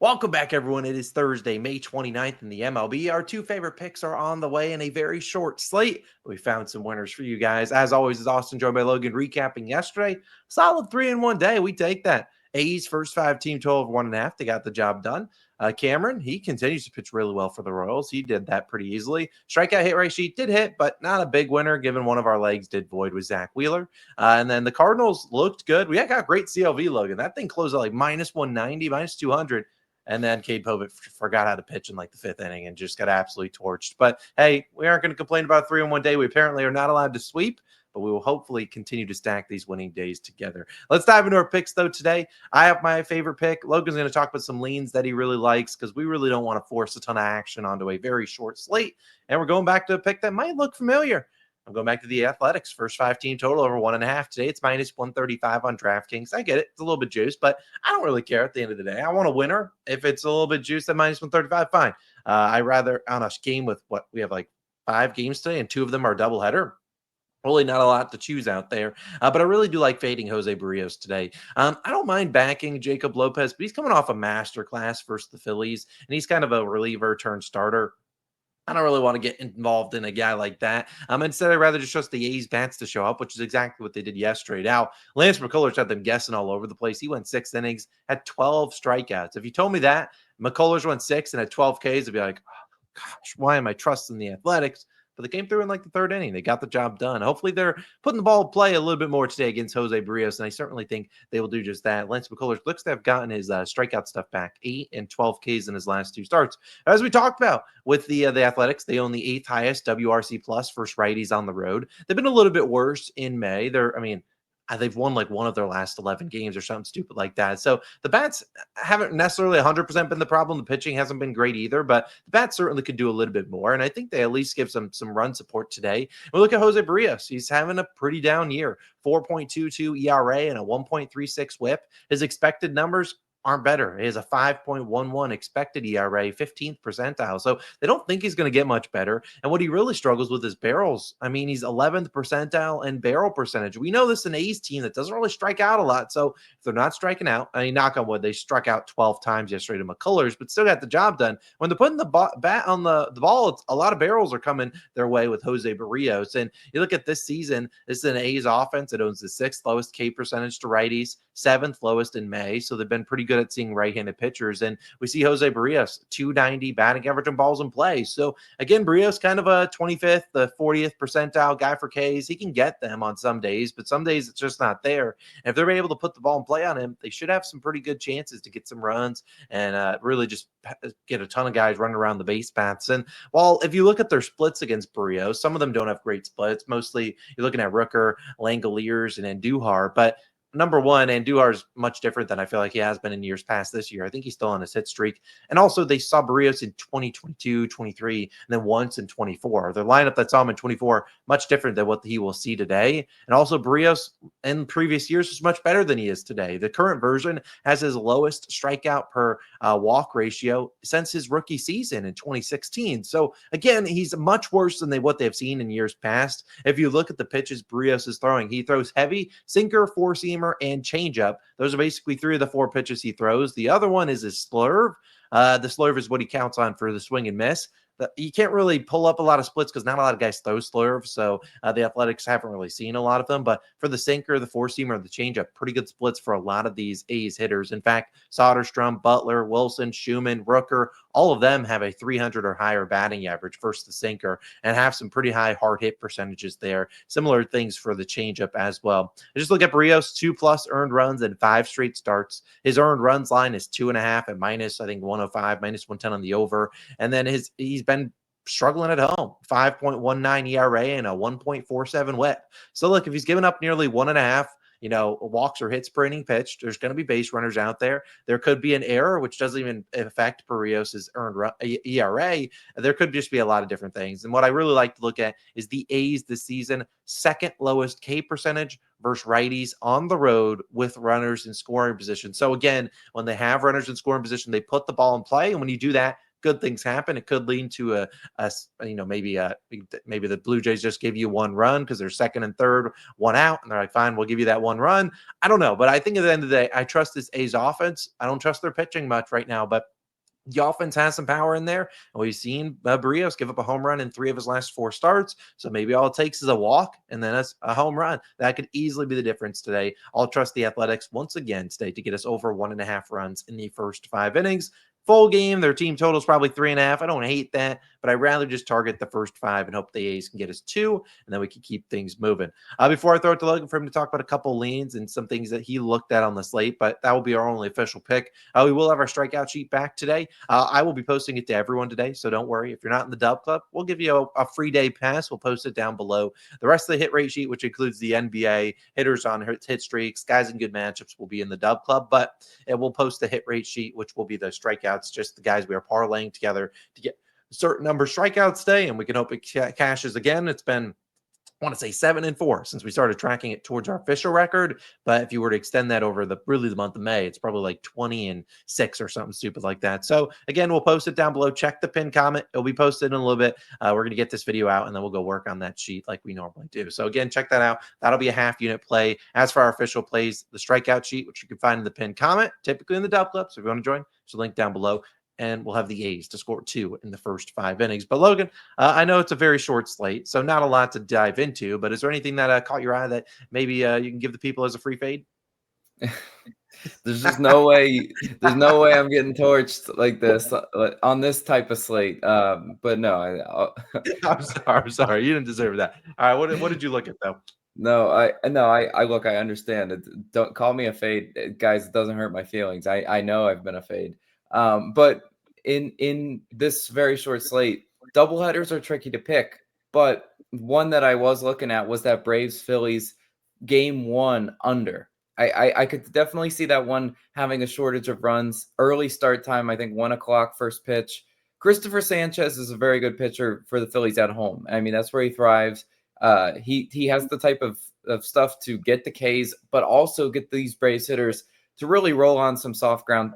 Welcome back, everyone. It is Thursday, May 29th in the MLB. Our two favorite picks are on the way in a very short slate. We found some winners for you guys. As always, is Austin joined by Logan recapping yesterday. Solid 3-in-1 day. We take that. A's first five team total of 1.5. They got the job done. Cameron, he continues to pitch really well for the Royals. He did that pretty easily. Strikeout hit rate sheet did hit, but not a big winner given one of our legs did void with Zach Wheeler. And then the Cardinals looked good. We got great CLV, Logan. That thing closed at like minus 190, minus 200. And then Cade Povich forgot how to pitch in like the fifth inning and just got absolutely torched. But hey, we aren't going to complain about 3-in-1 day. We apparently are not allowed to sweep, but we will hopefully continue to stack these winning days together. Let's dive into our picks, though, today. I have my favorite pick. Logan's going to talk about some leans that he really likes because we really don't want to force a ton of action onto a very short slate. And we're going back to a pick that might look familiar. I'm going back to the Athletics. First five team total over 1.5. Today it's minus 135 on DraftKings. I get it. It's a little bit juiced, but I don't really care at the end of the day. I want a winner. If it's a little bit juiced at minus 135, fine. I rather on a game with what we have like 5 games today, and 2 of them are doubleheader. Really not a lot to choose out there, but I really do like fading Jose Barrios today. I don't mind backing Jacob Lopez, but he's coming off a master class versus the Phillies, and he's kind of a reliever turned starter. I don't really want to get involved in a guy like that. Instead, I'd rather just trust the A's bats to show up, which is exactly what they did yesterday. Now, Lance McCullers had them guessing all over the place. He went 6 innings, had 12 strikeouts. If you told me that McCullers went 6 and had 12 Ks, I'd be like, oh, gosh, why am I trusting the Athletics? But they came through in like the third inning. They got the job done. Hopefully they're putting the ball in play a little bit more today against Jose Barrios, and I certainly think they will do just that. Lance McCullers looks to have gotten his strikeout stuff back, 8 and 12 Ks in his last 2 starts. As we talked about with the Athletics, they own the 8th highest WRC plus versus righties on the road. They've been a little bit worse in May. They've won like one of their last 11 games or something stupid like that. So the bats haven't necessarily 100% been the problem. The pitching hasn't been great either, but the bats certainly could do a little bit more. And I think they at least give some run support today. We look at Jose Barrios. He's having a pretty down year, 4.22 ERA and a 1.36 whip. His expected numbers aren't better. He has a 5.11 expected ERA, 15th percentile. So they don't think he's going to get much better. And what he really struggles with is barrels. I mean, he's 11th percentile in barrel percentage. We know this is an A's team that doesn't really strike out a lot. So if they're not striking out, I mean, knock on wood, they struck out 12 times yesterday to McCullers, but still got the job done. When they're putting the bat on the ball, a lot of barrels are coming their way with Jose Barrios. And you look at this season, this is an A's offense. It owns the 6th lowest K percentage to righties, 7th lowest in May. So they've been pretty good at seeing right-handed pitchers. And we see Jose Barrios, 290 batting average on balls in play. So again, Barrios kind of a 25th, the 40th percentile guy for Ks. He can get them on some days, but some days it's just not there. And if they're able to put the ball in play on him, they should have some pretty good chances to get some runs and really just get a ton of guys running around the base paths. And while if you look at their splits against Barrios, some of them don't have great splits. Mostly you're looking at Rooker, Langoliers, and Andujar, but number one, Andujar is much different than I feel like he has been in years past this year. I think he's still on his hit streak. And also, they saw Barrios in 2022, 23, and then once in 24. Their lineup that saw him in 24, much different than what he will see today. And also, Barrios in previous years was much better than he is today. The current version has his lowest strikeout per walk ratio since his rookie season in 2016. So, again, he's much worse than what they've seen in years past. If you look at the pitches Barrios is throwing, he throws heavy sinker, four-seam, and changeup. Those are basically 3 of the 4 pitches he throws. The other one is his slurve. The slurve is what he counts on for the swing and miss. You can't really pull up a lot of splits because not a lot of guys throw slurve, so the Athletics haven't really seen a lot of them. But for the sinker, the four-seamer, the changeup, pretty good splits for a lot of these A's hitters. In fact, Soderstrom, Butler, Wilson, Schumann, Rooker, all of them have a 300 or higher batting average versus the sinker and have some pretty high hard hit percentages there. Similar things for the changeup as well. I just look at Barrios, 2+ earned runs and 5 straight starts. His earned runs line is 2.5 at minus, I think, 105, minus 110 on the over. And then he's been struggling at home, 5.19 ERA and a 1.47 whip. So look, if he's given up nearly 1.5, walks or hits per inning pitched, there's going to be base runners out there. There could be an error, which doesn't even affect Barrios's earned ERA. There could just be a lot of different things. And what I really like to look at is the A's this season, 2nd lowest K percentage versus righties on the road with runners in scoring position. So again, when they have runners in scoring position, they put the ball in play. And when you do that, good things happen. It could lead to maybe the Blue Jays just give you one run because they're second and third, one out, and they're like, fine, we'll give you that one run. I don't know, but I think at the end of the day, I trust this A's offense. I don't trust their pitching much right now, but the offense has some power in there. And we've seen Barrios give up a home run in 3 of his last 4 starts. So maybe all it takes is a walk and then a home run. That could easily be the difference today. I'll trust the Athletics once again today to get us over 1.5 runs in the first 5 innings. Full game, their team total is probably 3.5. I don't hate that, but I'd rather just target the first 5 and hope the A's can get us 2, and then we can keep things moving. Before I throw it to Logan for him to talk about a couple leans and some things that he looked at on the slate, but that will be our only official pick. We will have our strikeout sheet back today. I will be posting it to everyone today, so don't worry. If you're not in the Dub Club, we'll give you a free day pass. We'll post it down below. The rest of the hit rate sheet, which includes the NBA, hitters on hit streaks, guys in good matchups, will be in the Dub Club, but it will post the hit rate sheet, which will be the strikeouts, just the guys we are parlaying together to get a certain number of strikeouts today, and we can hope it cashes again. It's been, I want to say 7-4 since we started tracking it towards our official record. But if you were to extend that over the month of May, it's probably like 20-6 or something stupid like that. So again, we'll post it down below. Check the pin comment. It'll be posted in a little bit. We're going to get this video out and then we'll go work on that sheet like we normally do. So again, check that out. That'll be a half unit play. As for our official plays, the strikeout sheet, which you can find in the pin comment, typically in the Dub Club. So if you want to join, there's a link down below. And we'll have the A's to score 2 in the first 5 innings. But Logan, I know it's a very short slate, so not a lot to dive into. But is there anything that caught your eye that maybe you can give the people as a free fade? There's just no way. There's no way I'm getting torched like this on this type of slate. But no, I'm sorry. You didn't deserve that. All right, what did you look at though? I look. I understand. Don't call me a fade, guys. It doesn't hurt my feelings. I know I've been a fade. But in this very short slate, doubleheaders are tricky to pick. But one that I was looking at was that Braves Phillies game 1 under. I could definitely see that one having a shortage of runs. Early start time, I think 1 o'clock first pitch. Christopher Sanchez is a very good pitcher for the Phillies at home. I mean, that's where he thrives. He has the type of stuff to get the Ks, but also get these Braves hitters to really roll on some soft ground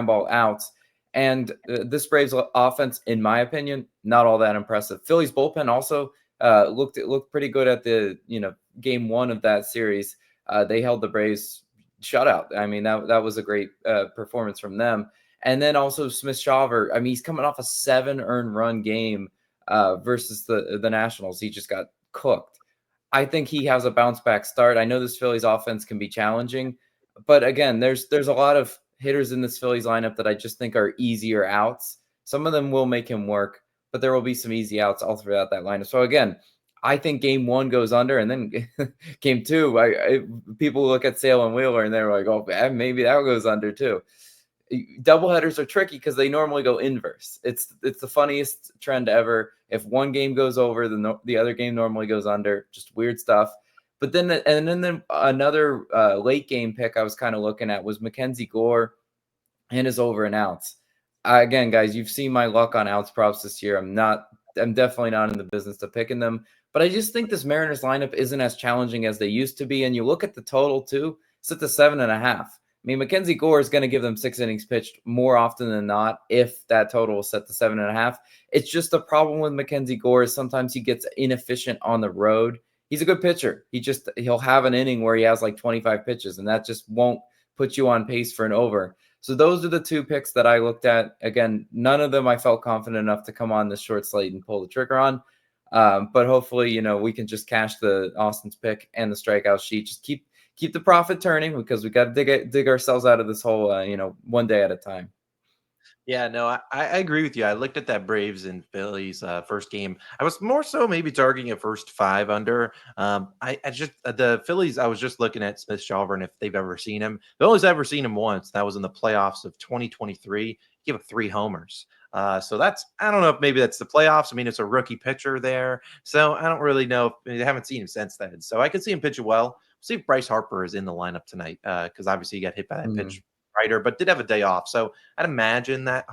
ball outs. And this Braves offense, in my opinion, not all that impressive. Phillies bullpen also looked pretty good at the game 1 of that series. They held the Braves shutout. I mean, that was a great performance from them. And then also Smith-Shawver. I mean, he's coming off a 7 earned run game versus the Nationals. He just got cooked. I think he has a bounce back start. I know this Phillies offense can be challenging, but again, there's a lot of hitters in this Phillies lineup that I just think are easier outs. Some of them will make him work, but there will be some easy outs all throughout that lineup. So again, I think game 1 goes under, and then game 2, people look at Sale and Wheeler and they're like, oh, maybe that goes under too. Doubleheaders are tricky because they normally go inverse. It's the funniest trend ever. If one game goes over, the other game normally goes under. Just weird stuff. But then another late game pick I was kind of looking at was Mackenzie Gore and his over and outs. Again, guys, you've seen my luck on outs props this year. I'm definitely not in the business of picking them, but I just think this Mariners lineup isn't as challenging as they used to be. And you look at the total too, it's at the 7.5. I mean, Mackenzie Gore is going to give them 6 innings pitched more often than not if that total is set to 7.5. It's just the problem with Mackenzie Gore is sometimes he gets inefficient on the road. He's a good pitcher. He'll have an inning where he has like 25 pitches, and that just won't put you on pace for an over. So those are the 2 picks that I looked at. Again, none of them I felt confident enough to come on this short slate and pull the trigger on. But hopefully, we can just cash the Austin's pick and the strikeout sheet. Just keep the profit turning because we got to dig ourselves out of this hole, one day at a time. Yeah, no, I agree with you. I looked at that Braves and Phillies first game. I was more so maybe targeting a first 5 under. The Phillies, I was just looking at Smith-Shawver and if they've ever seen him. The only's ever seen him once. That was in the playoffs of 2023. He gave up 3 homers. So I don't know if maybe that's the playoffs. I mean, it's a rookie pitcher there. So I don't really know. I haven't seen him since then. So I could see him pitch well. We'll see if Bryce Harper is in the lineup tonight because obviously he got hit by that pitch writer, but did have a day off. So I'd imagine that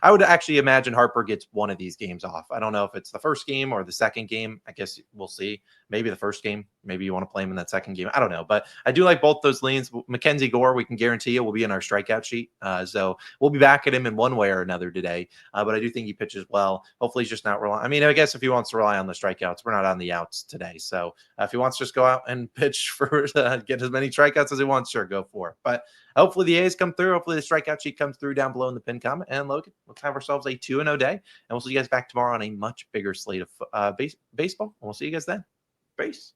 I would actually imagine Harper gets one of these games off. I don't know if it's the first game or the second game. I guess we'll see. Maybe the first game, maybe you want to play him in that second game. I don't know, but I do like both those leans. Mackenzie Gore, we can guarantee you will be in our strikeout sheet. So we'll be back at him in one way or another today. But I do think he pitches well. Hopefully he's just not relying. I mean, I guess if he wants to rely on the strikeouts, we're not on the outs today. So if he wants to just go out and pitch for get as many strikeouts as he wants, sure, go for it. But hopefully the A's come through. Hopefully the strikeout sheet comes through down below in the pin comment. And Logan, let's have ourselves a 2-0 day. And we'll see you guys back tomorrow on a much bigger slate of baseball. And we'll see you guys then. Peace.